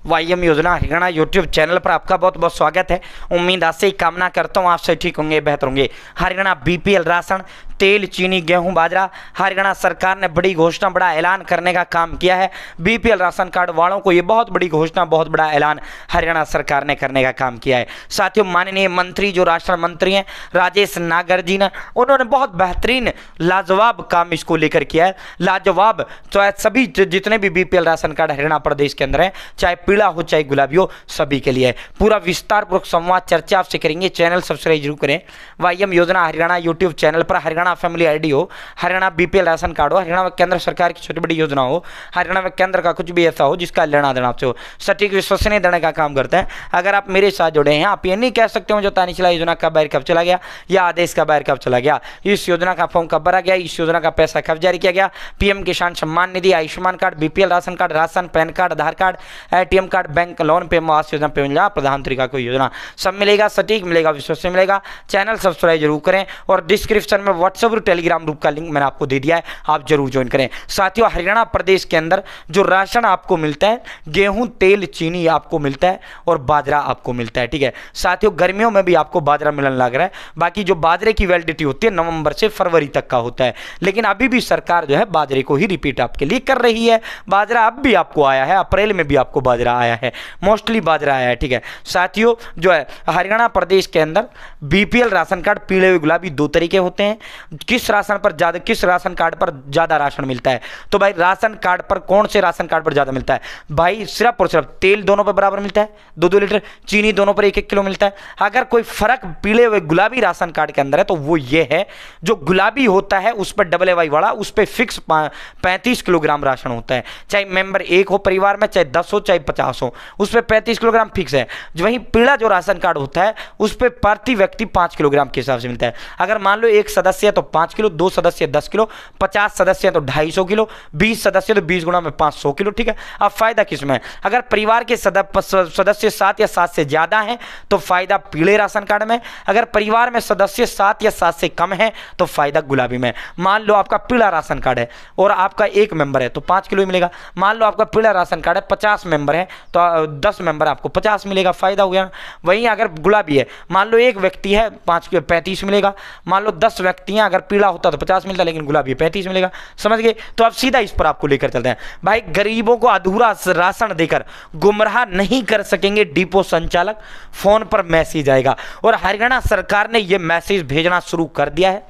वाईएम योजना Haryana YouTube channel पर आपका बहुत बहुत स्वागत है। उम्मीद आशा ही कामना करता हूँ आप सभी ठीक होंगे, बेहतर होंगे। हरियाणा बीपीएल राशन, तेल, चीनी, गेहूं, बाजरा, हरियाणा सरकार ने बड़ी घोषणा, बड़ा ऐलान करने का काम किया है। बीपीएल राशन कार्ड वालों को ये बहुत बड़ी घोषणा, बहुत बड़ा ऐलान हरियाणा सरकार ने करने का काम किया है। साथियों, माननीय मंत्री जो राशन मंत्री हैं राजेश नागर जी ने, उन्होंने बहुत बेहतरीन लाजवाब काम इसको लेकर किया है। लाजवाब चाहे सभी जितने भी बीपीएल राशन कार्ड हरियाणा प्रदेश के अंदर है, चाहे पीला हो चाहे गुलाबी हो, सभी के लिए पूरा विस्तार पूर्वक संवाद चर्चा आपसे करेंगे। चैनल सब्सक्राइब जरूर करें। वाईएम योजना हरियाणा यूट्यूब चैनल पर हरियाणा फैमिली आईडी हो, हरियाणा बीपीएल राशन कार्ड हो, हरियाणा में केंद्र सरकार की छोटी बड़ी योजना हो, हरियाणा में केंद्र का कुछ भी ऐसा हो जिसका लेना देना आपसे हो, सटीक विश्वसनीय देने का काम करते हैं। अगर आप मेरे साथ जुड़े हैं, आप ये नहीं कह सकते हो जो तानीचला योजना का बाहर कब चला गया या आदेश का बाहर कब चला गया, इस योजना का फॉर्म कब भरा गया, इस योजना का पैसा कब जारी किया गया। PM Kisan Samman Nidhi, Ayushman card, BPL ration card, ration, PAN card, Aadhaar card, ATM card, bank loan, PM Awas Yojana, प्रधानमंत्री का कोई योजना, सब मिलेगा, सटीक मिलेगा, विश्वसनीय मिलेगा। चैनल सब्सक्राइब जरूर करें और डिस्क्रिप्शन में व्हाट्सएप और टेलीग्राम ग्रुप का लिंक मैंने आपको दे दिया है, आप जरूर ज्वाइन करें। साथियों, हरियाणा प्रदेश के अंदर जो राशन आपको मिलता है, गेहूं, तेल, चीनी आपको मिलता है और बाजरा आपको मिलता है। ठीक है साथियों, गर्मियों में भी आपको बाजरा मिलने लग रहा है। बाकी जो बाजरे की वैलिडिटी होती है नवंबर से फरवरी तक का होता है, लेकिन अभी भी सरकार जो है बाजरे को ही रिपीट आपके लिए कर रही है। बाजरा अब भी आपको आया है, अप्रैल में भी आपको बाजरा आया है, मोस्टली बाजरा आया है। ठीक है साथियों, जो है हरियाणा प्रदेश के अंदर बीपीएल राशन कार्ड पीले व गुलाबी दो तरीके होते हैं। किस राशन कार्ड पर ज्यादा राशन मिलता है? तो भाई राशन कार्ड पर कौन से राशन कार्ड पर ज्यादा मिलता है? भाई सिर्फ और सिर्फ तेल दोनों पर बराबर मिलता है, 2-2 लीटर, चीनी दोनों पर 1-1 किलो मिलता है। अगर कोई फर्क पीले व गुलाबी राशन कार्ड के अंदर है तो वो ये है, जो गुलाबी होता है उस पर WY वाला, उस पर फिक्स 35 किलोग्राम राशन होता है। चाहे मेंबर 1 हो परिवार में, चाहे 10 हो चाहे 50 हो, उस पर 35 किलोग्राम फिक्स है। वहीं पीला जो राशन कार्ड होता है उस पर प्रति व्यक्ति 5 किलोग्राम के हिसाब से मिलता है। अगर मान लो 1 सदस्य है तो 5 किलो, 2 सदस्य 10 किलो, 50 सदस्य है तो 250 किलो, 20 सदस्य तो 20 गुना में 500 किलो। ठीक है, अब फायदा किसमें? अगर परिवार के सदस्य 7 या 7 से ज्यादा हैं तो फायदा पीले राशन कार्ड में, अगर परिवार में सदस्य 7 या 7 से कम है तो फायदा गुलाबी में। मान लो आपका पीला राशन कार्ड है और आपका 1 मेंबर है तो 5 किलो मिलेगा। मान लो आपका पीला राशन कार्ड है, 50 मेंबर है तो 10 मेंबर आपको 50 मिलेगा, फायदा हो गया। वहीं अगर गुलाबी है, मान लो 1 व्यक्ति है 35 मिलेगा, मान लो 10 व्यक्ति हैं, अगर पीला होता तो 50 मिलता, लेकिन गुलाबी 35 मिलेगा। समझ गए? तो अब सीधा इस पर आपको लेकर चलते हैं। भाई, गरीबों को अधूरा राशन देकर गुमराह नहीं कर सकेंगे डिपो संचालक, फोन पर मैसेज आएगा। और हरियाणा सरकार ने यह मैसेज भेजना शुरू कर दिया है।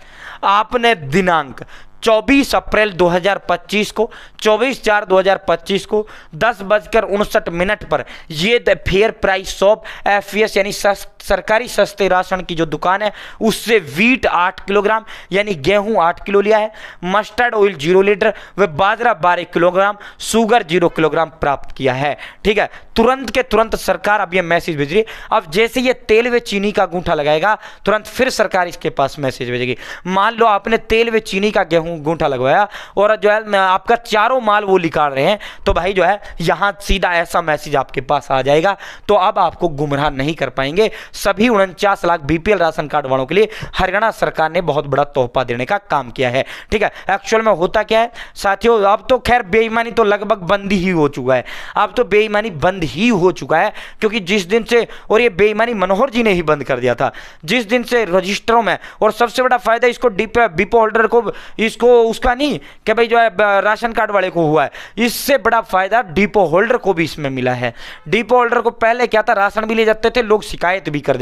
आपने दिनांक 24 अप्रैल 2025 को, 24/4/2025 को 10:59 पर ये फेयर प्राइस शॉप FES यानी सरकारी सस्ते राशन की जो दुकान है उससे वीट 8 किलोग्राम यानी गेहूं 8 किलो लिया है, मस्टर्ड ऑयल 0 लीटर व बाजरा 12 किलोग्राम, शुगर 0 किलोग्राम प्राप्त किया है। ठीक है, तुरंत के तुरंत सरकार अब ये मैसेज भेज रही है। अब जैसे ये तेल व चीनी का अंगूठा लगाएगा तुरंत फिर सरकार इसके पास मैसेज भेजेगी। मान लो आपने तेल व चीनी का गेहूं अंगूठा लगवाया और जो है आपका चारों माल वो निकाल रहे हैं, तो भाई जो है यहां सीधा ऐसा मैसेज आपके पास आ जाएगा। तो अब आपको गुमराह नहीं कर पाएंगे। सभी 49 लाख बीपीएल राशन कार्ड वालों के लिए हरियाणा सरकार ने बहुत बड़ा तोहफा देने का काम किया है। ठीक है, एक्चुअल में होता क्या है साथियों, अब तो खैर बेईमानी तो लगभग बंद ही हो चुका है। अब तो बेईमानी बंद ही हो चुका है, क्योंकि जिस दिन से, और ये बेईमानी मनोहर जी ने ही बंद कर दिया था, जिस दिन से रजिस्टरों में, और सबसे बड़ा फायदा इसको डिपो होल्डर को, इसको उसका नहीं कि भाई जो है राशन कार्ड वाले को हुआ है, इससे बड़ा फायदा डिपो होल्डर को भी इसमें मिला है। डिपो होल्डर को पहले क्या था, राशन भी ले जाते थे लोग, शिकायत भी कर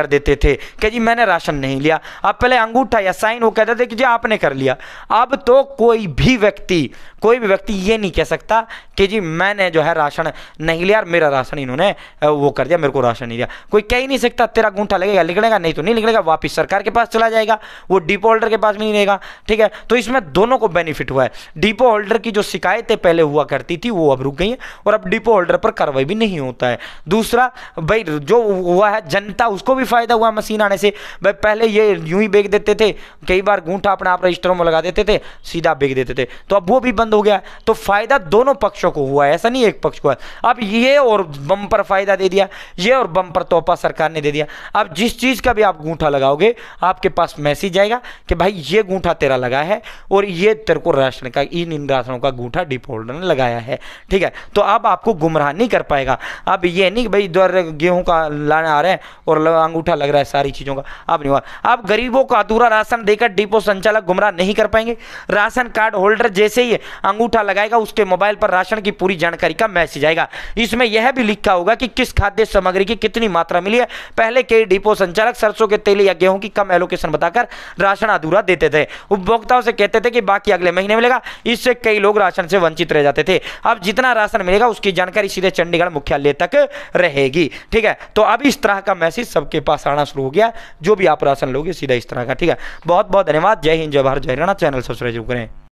देते थे कि जी मैंने राशन नहीं लिया। अब पहले अंगूठा या साइन वो कहते थे कि जी आपने कर लिया। अब तो कोई भी व्यक्ति ये नहीं कह सकता कि जी मैंने जो है राशन नहीं लिया, मेरा राशन इन्होंने वो कर दिया, मेरे को राशन नहीं दिया। कोई कह ही नहीं सकता। तेरा अंगूठा लगेगा, निकलेगा, नहीं तो नहीं निकलेगा, वापिस सरकार के पास चला जाएगा, वो डिपो होल्डर के पास भी नहीं रहेगा। ठीक है, तो इसमें दोनों को बेनिफिट हुआ है। डिपो होल्डर की जो शिकायतें पहले हुआ करती थी वो अब रुक गई हैं और अब डिपो होल्डर पर कार्रवाई भी नहीं होता है। दूसरा भाई जो हुआ है जनता, उसको भी फायदा हुआ मशीन आने से। भाई पहले ये यूं ही बेच देते थे, कई बार अंगूठा अपने आप रजिस्टरों में लगा देते थे, सीधा बेच देते थे, तो अब वो भी बंद बंद हो गया, तो फायदा दोनों पक्षों को हुआ है, ऐसा नहीं एक पक्ष को है। अब ये और बम्पर फायदा दे दिया, ये और बम्पर तोहफा सरकार ने दे दिया। अब जिस चीज का भी आप अंगूठा लगाओगे आपके पास मैसेज आएगा कि भाई ये अंगूठा तेरा लगा है और ये तेरे को राशन का इन राशनों का अंगूठा डिपो होल्डर ने लगाया है, ठीक है। तो अब आपको गुमराह नहीं कर पाएगा। अब ये नहीं कि भाई इधर गेहूं का लाने आ रहे हैं और अंगूठा लग रहा है सारी चीजों का, अब नहीं हुआ। अब गरीबों को अधूरा राशन देकर डिपो संचालक गुमराह नहीं कर पाएंगे। राशन कार्ड होल्डर जैसे ही अंगूठा लगाएगा उसके मोबाइल पर राशन की पूरी जानकारी का मैसेज आएगा। इसमें यह भी लिखा होगा कि किस खाद्य सामग्री की कितनी मात्रा मिली है। पहले कई डिपो संचालक सरसों के तेल या गेहूं की कम एलोकेशन बताकर राशन अधूरा देते थे, उपभोक्ताओं से कहते थे कि बाकी अगले महीने मिलेगा। इससे कई लोग राशन से वंचित रह जाते थे। अब जितना राशन मिलेगा उसकी जानकारी सीधे चंडीगढ़ मुख्यालय तक रहेगी, ठीक है। तो अब इस तरह का मैसेज सबके पास आना शुरू हो गया, जो भी आप राशन लोगे सीधा इस तरह का, ठीक है। बहुत बहुत धन्यवाद। जय हिंद, जय भारत, जय हरियाणा। चैनल सब्सक्राइब करें।